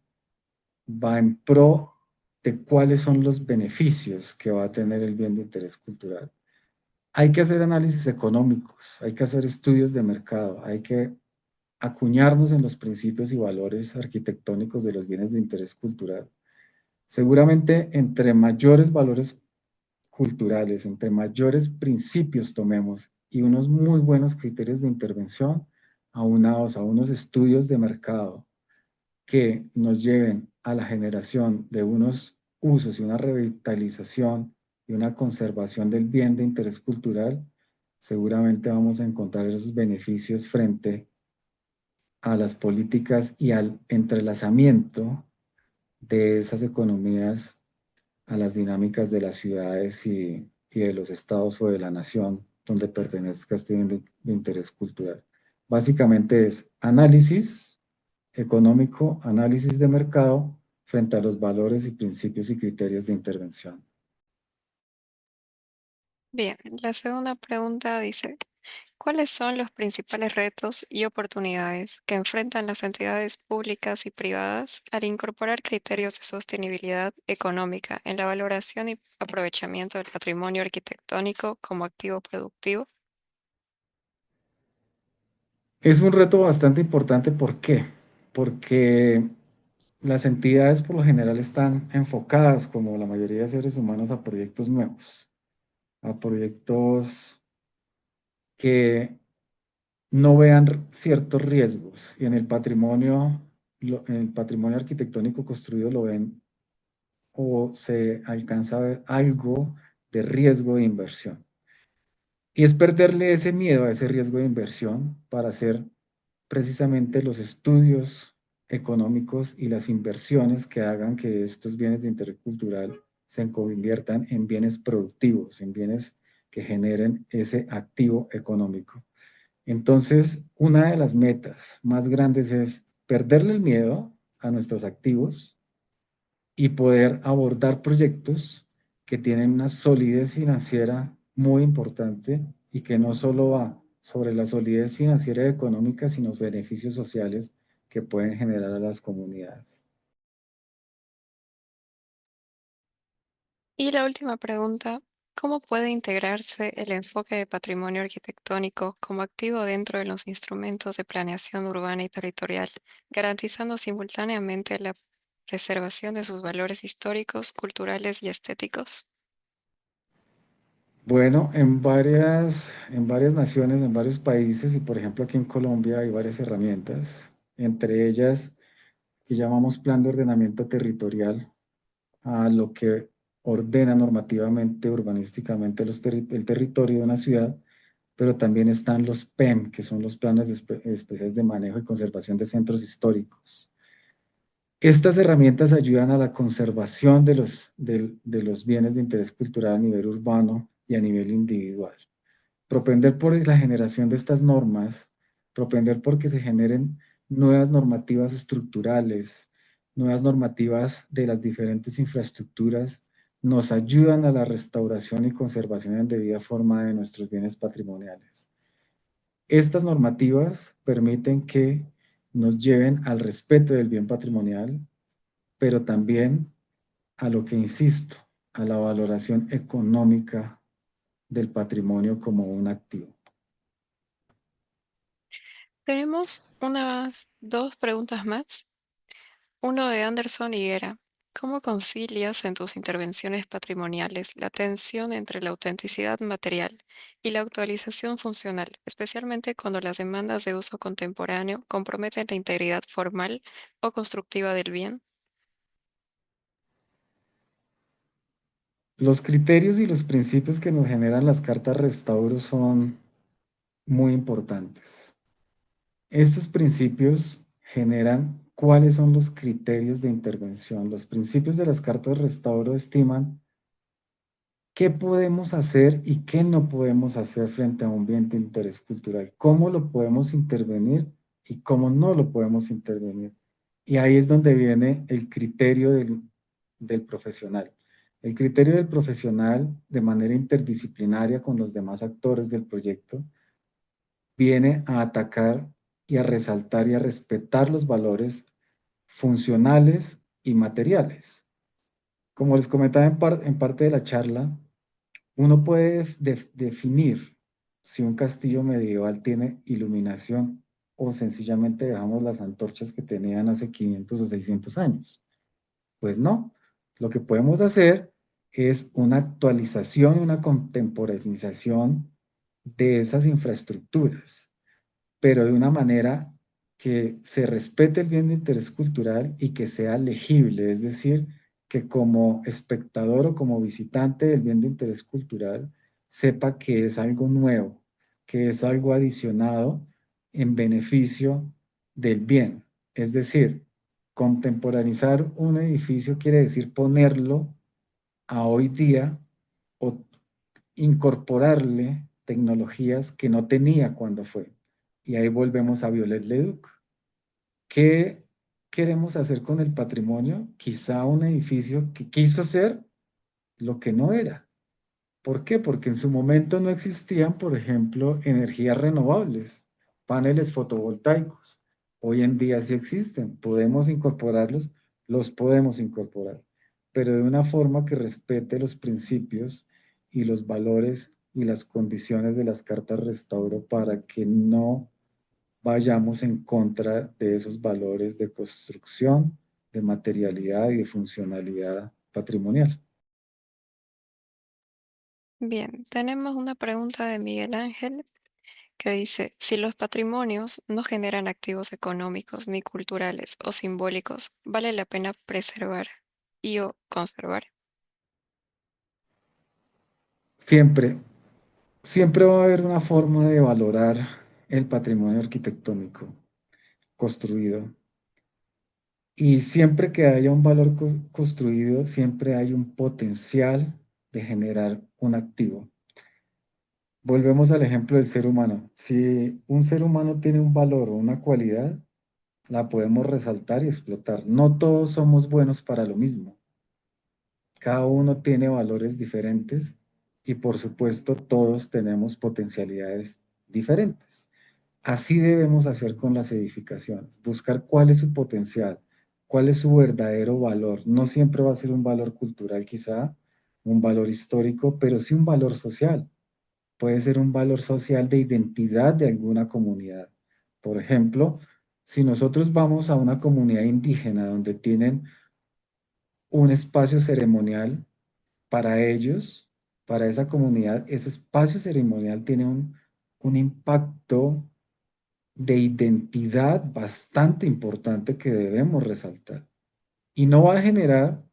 va en pro de cuáles son los beneficios que va a tener el bien de interés cultural. Hay que hacer análisis económicos, hay que hacer estudios de mercado, hay que acuñarnos en los principios y valores arquitectónicos de los bienes de interés cultural. Seguramente entre mayores valores culturales, entre mayores principios tomemos y unos muy buenos criterios de intervención aunados a unos estudios de mercado que nos lleven a la generación de unos usos y una revitalización y una conservación del bien de interés cultural, seguramente vamos a encontrar esos beneficios frente a las políticas y al entrelazamiento de esas economías a las dinámicas de las ciudades y de los estados o de la nación donde pertenezca este bien de interés cultural. Básicamente es análisis económico, análisis de mercado frente a los valores y principios y criterios de intervención. Bien, la segunda pregunta dice, ¿cuáles son los principales retos y oportunidades que enfrentan las entidades públicas y privadas al incorporar criterios de sostenibilidad económica en la valoración y aprovechamiento del patrimonio arquitectónico como activo productivo? Es un reto bastante importante, ¿por qué? Porque las entidades por lo general están enfocadas, como la mayoría de seres humanos, a proyectos nuevos, a proyectos que no vean ciertos riesgos. Y en el patrimonio, en el patrimonio arquitectónico construido lo ven o se alcanza a ver algo de riesgo de inversión. Y es perderle ese miedo a ese riesgo de inversión para hacer precisamente los estudios económicos y las inversiones que hagan que estos bienes de interés cultural se conviertan en bienes productivos, en bienes que generen ese activo económico. Entonces, una de las metas más grandes es perderle el miedo a nuestros activos y poder abordar proyectos que tienen una solidez financiera muy importante y que no solo va sobre la solidez financiera y económica, sino los beneficios sociales que pueden generar a las comunidades. Y la última pregunta, ¿cómo puede integrarse el enfoque de patrimonio arquitectónico como activo dentro de los instrumentos de planeación urbana y territorial, garantizando simultáneamente la preservación de sus valores históricos, culturales y estéticos? Bueno, en varias naciones, en varios países y por ejemplo aquí en Colombia hay varias herramientas, entre ellas que llamamos Plan de Ordenamiento Territorial, a lo que ordena normativamente, urbanísticamente el territorio de una ciudad, pero también están los PEM, que son los planes especiales de manejo y conservación de centros históricos. Estas herramientas ayudan a la conservación de los bienes de interés cultural a nivel urbano y a nivel individual. Propender por la generación de estas normas propender porque se generen nuevas normativas estructurales, nuevas normativas de las diferentes infraestructuras, nos ayudan a la restauración y conservación en debida forma de nuestros bienes patrimoniales. Estas normativas permiten que nos lleven al respeto del bien patrimonial, pero también a lo que insisto, a la valoración económica del patrimonio como un activo. Tenemos unas dos preguntas más. Uno de Anderson Higuera. ¿Cómo concilias en tus intervenciones patrimoniales la tensión entre la autenticidad material y la actualización funcional, especialmente cuando las demandas de uso contemporáneo comprometen la integridad formal o constructiva del bien? Los criterios y los principios que nos generan las cartas restauro son muy importantes. Estos principios generan cuáles son los criterios de intervención. Los principios de las cartas restauro estiman qué podemos hacer y qué no podemos hacer frente a un bien de interés cultural, cómo lo podemos intervenir y cómo no lo podemos intervenir. Y ahí es donde viene el criterio del profesional. El criterio del profesional, de manera interdisciplinaria con los demás actores del proyecto, viene a atacar y a resaltar y a respetar los valores funcionales y materiales. Como les comentaba en parte de la charla, uno puede definir si un castillo medieval tiene iluminación o sencillamente dejamos las antorchas que tenían hace 500 o 600 años. Pues no, lo que podemos hacer es una actualización, una contemporaneización de esas infraestructuras, pero de una manera que se respete el bien de interés cultural y que sea legible, es decir, que como espectador o como visitante del bien de interés cultural sepa que es algo nuevo, que es algo adicionado en beneficio del bien. Es decir, contemporaneizar un edificio quiere decir ponerlo a hoy día o incorporarle tecnologías que no tenía cuando fue. Y ahí volvemos a Violet Leduc. ¿Qué queremos hacer con el patrimonio? Quizá un edificio que quiso ser lo que no era. ¿Por qué? Porque en su momento no existían, por ejemplo, energías renovables, paneles fotovoltaicos. Hoy en día sí existen, podemos incorporarlos, los podemos incorporar, pero de una forma que respete los principios y los valores y las condiciones de las cartas restauro para que no vayamos en contra de esos valores de construcción, de materialidad y de funcionalidad patrimonial. Bien, tenemos una pregunta de Miguel Ángel que dice, si los patrimonios no generan activos económicos ni culturales o simbólicos, ¿vale la pena preservar y o conservar? Siempre, siempre va a haber una forma de valorar el patrimonio arquitectónico construido. Y siempre que haya un valor construido, siempre hay un potencial de generar un activo. Volvemos al ejemplo del ser humano. Si un ser humano tiene un valor o una cualidad, la podemos resaltar y explotar. No todos somos buenos para lo mismo. Cada uno tiene valores diferentes y por supuesto todos tenemos potencialidades diferentes. Así debemos hacer con las edificaciones, buscar cuál es su potencial, cuál es su verdadero valor. No siempre va a ser un valor cultural quizá, un valor histórico, pero sí un valor social. Puede ser un valor social de identidad de alguna comunidad. Por ejemplo, si nosotros vamos a una comunidad indígena donde tienen un espacio ceremonial para ellos, para esa comunidad, ese espacio ceremonial tiene un impacto de identidad bastante importante que debemos resaltar. Y no va a generar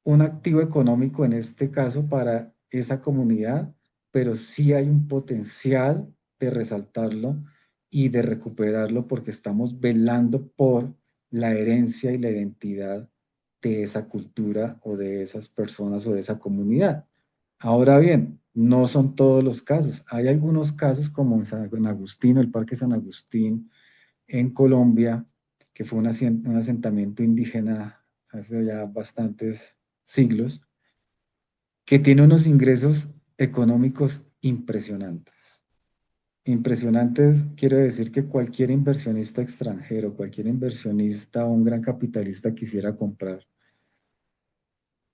un activo económico en este caso para esa comunidad, pero sí hay un potencial de resaltarlo y de recuperarlo porque estamos velando por la herencia y la identidad de esa cultura o de esas personas o de esa comunidad. Ahora bien, No son todos los casos. Hay algunos casos como en San Agustín, el Parque San Agustín en Colombia, que fue un asentamiento indígena hace ya bastantes siglos, que tiene unos ingresos económicos impresionantes. Impresionantes, quiero decir que cualquier inversionista extranjero, cualquier inversionista o un gran capitalista quisiera comprar.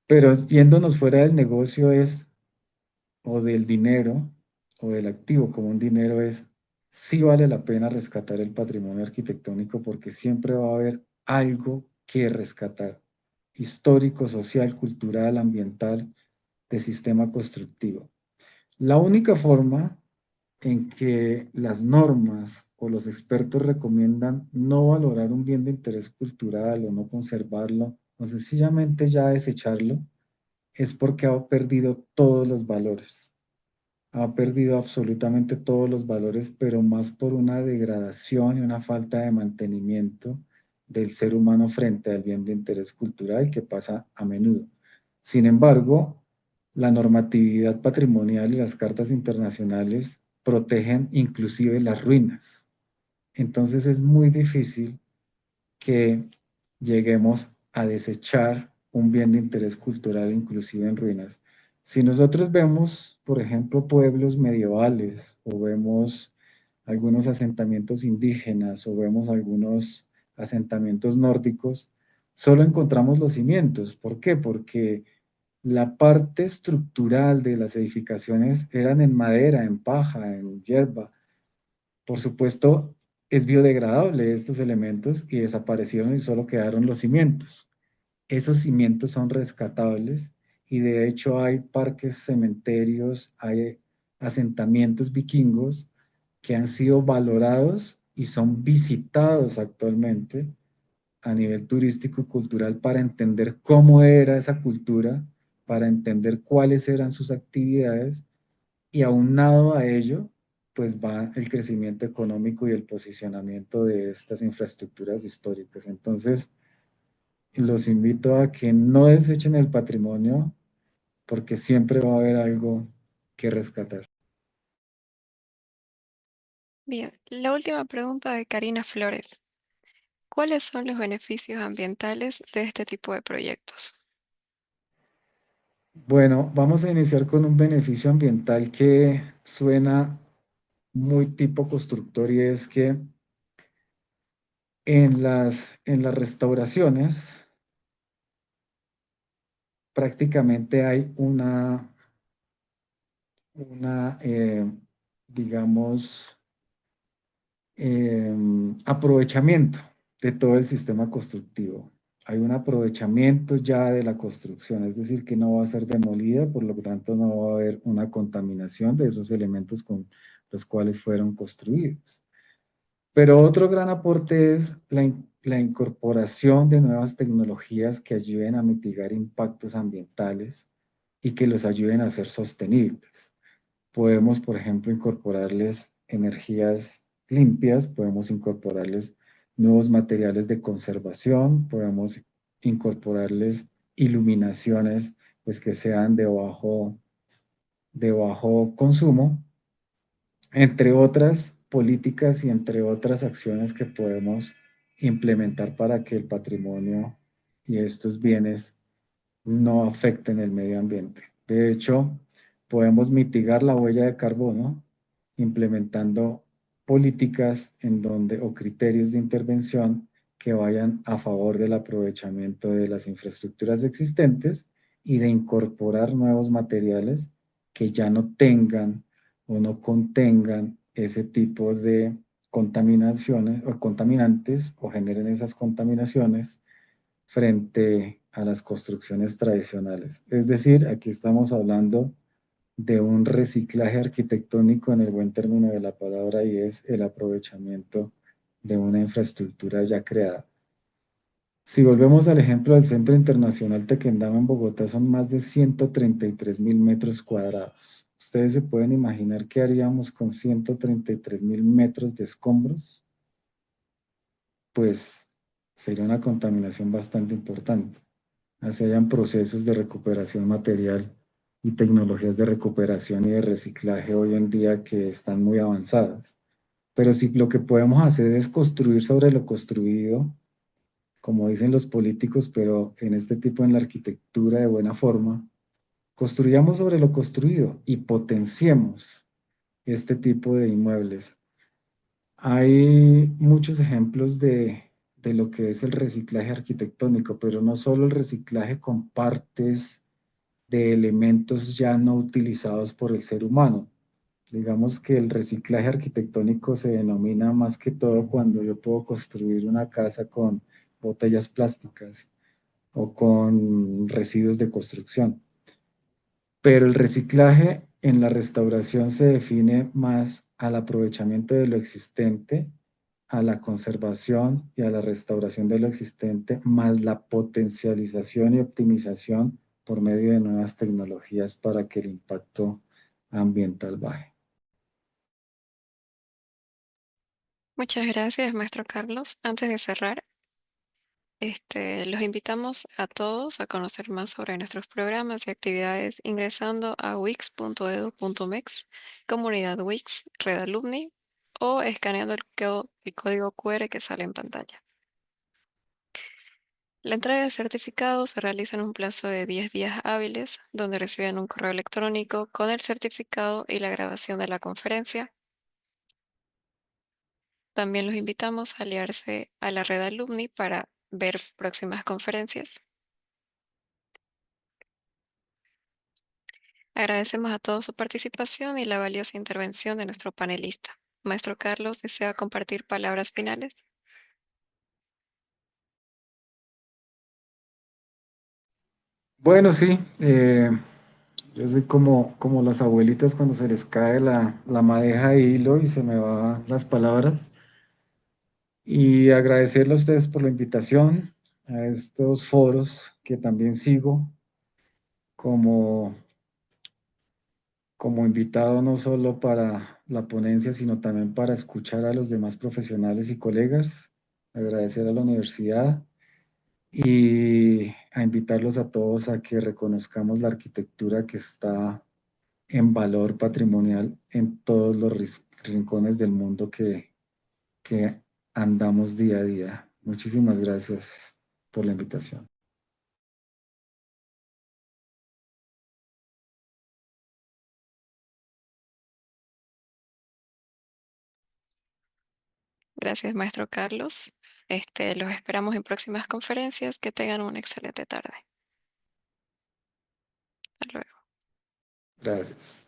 Pero yéndonos fuera del negocio es, o del dinero, o del activo como un dinero es, sí vale la pena rescatar el patrimonio arquitectónico porque siempre va a haber algo que rescatar, histórico, social, cultural, ambiental, de sistema constructivo. La única forma en que las normas o los expertos recomiendan no valorar un bien de interés cultural o no conservarlo, o sencillamente ya desecharlo, es porque ha perdido todos los valores. Ha perdido absolutamente todos los valores, pero más por una degradación y una falta de mantenimiento del ser humano frente al bien de interés cultural que pasa a menudo. Sin embargo, la normatividad patrimonial y las cartas internacionales protegen inclusive las ruinas. Entonces es muy difícil que lleguemos a desechar un bien de interés cultural inclusive en ruinas. Si nosotros vemos, por ejemplo, pueblos medievales o vemos algunos asentamientos indígenas o vemos algunos asentamientos nórdicos, solo encontramos los cimientos. ¿Por qué? Porque la parte estructural de las edificaciones eran en madera, en paja, en hierba. Por supuesto, es biodegradable estos elementos y desaparecieron y solo quedaron los cimientos. Esos cimientos son rescatables y de hecho hay parques, cementerios, hay asentamientos vikingos que han sido valorados y son visitados actualmente a nivel turístico y cultural para entender cómo era esa cultura, para entender cuáles eran sus actividades y aunado a ello, pues va el crecimiento económico y el posicionamiento de estas infraestructuras históricas. Entonces, los invito a que no desechen el patrimonio porque siempre va a haber algo que rescatar. Bien, la última pregunta de Karina Flores. ¿Cuáles son los beneficios ambientales de este tipo de proyectos? Bueno, vamos a iniciar con un beneficio ambiental que suena muy tipo constructor y es que en las restauraciones prácticamente hay una digamos, aprovechamiento de todo el sistema constructivo. Hay un aprovechamiento ya de la construcción, es decir, que no va a ser demolida, por lo tanto no va a haber una contaminación de esos elementos con los cuales fueron construidos. Pero otro gran aporte es la incorporación de nuevas tecnologías que ayuden a mitigar impactos ambientales y que los ayuden a ser sostenibles. Podemos, por ejemplo, incorporarles energías limpias, podemos incorporarles nuevos materiales de conservación, podemos incorporarles iluminaciones pues, que sean de bajo consumo, entre otras políticas y entre otras acciones que podemos implementar para que el patrimonio y estos bienes no afecten el medio ambiente. De hecho, podemos mitigar la huella de carbono implementando políticas en donde o criterios de intervención que vayan a favor del aprovechamiento de las infraestructuras existentes y de incorporar nuevos materiales que ya no tengan o no contengan ese tipo de contaminaciones o contaminantes o generen esas contaminaciones frente a las construcciones tradicionales. Es decir, aquí estamos hablando de un reciclaje arquitectónico en el buen término de la palabra y es el aprovechamiento de una infraestructura ya creada. Si volvemos al ejemplo del Centro Internacional Tequendama en Bogotá, son más de 133.000 metros cuadrados. ¿Ustedes se pueden imaginar qué haríamos con 133.000 metros de escombros? Pues sería una contaminación bastante importante. Así hayan procesos de recuperación material y tecnologías de recuperación y de reciclaje hoy en día que están muy avanzadas. Pero si lo que podemos hacer es construir sobre lo construido, como dicen los políticos, pero en este tipo en la arquitectura de buena forma, construyamos sobre lo construido y potenciemos este tipo de inmuebles. Hay muchos ejemplos de lo que es el reciclaje arquitectónico, pero no solo el reciclaje con partes de elementos ya no utilizados por el ser humano. Digamos que el reciclaje arquitectónico se denomina más que todo cuando yo puedo construir una casa con botellas plásticas o con residuos de construcción. Pero el reciclaje en la restauración se define más al aprovechamiento de lo existente, a la conservación y a la restauración de lo existente, más la potencialización y optimización por medio de nuevas tecnologías para que el impacto ambiental baje. Muchas gracias, maestro Carlos. Antes de cerrar, los invitamos a todos a conocer más sobre nuestros programas y actividades ingresando a wix.edu.mex, comunidad Wix, Red Alumni, o escaneando el código QR que sale en pantalla. La entrega de certificados se realiza en un plazo de 10 días hábiles, donde reciben un correo electrónico con el certificado y la grabación de la conferencia. También los invitamos a aliarse a la red Alumni para ver próximas conferencias. Agradecemos a todos su participación y la valiosa intervención de nuestro panelista. Maestro Carlos, ¿desea compartir palabras finales? Bueno, sí, yo soy como las abuelitas cuando se les cae la madeja de hilo y se me van las palabras. Y agradecerle a ustedes por la invitación a estos foros que también sigo como, como invitado no solo para la ponencia, sino también para escuchar a los demás profesionales y colegas. Agradecer a la universidad y a invitarlos a todos a que reconozcamos la arquitectura que está en valor patrimonial en todos los rincones del mundo que andamos día a día. Muchísimas gracias por la invitación. Gracias, maestro Carlos. Los esperamos en próximas conferencias. Que tengan una excelente tarde. Hasta luego. Gracias.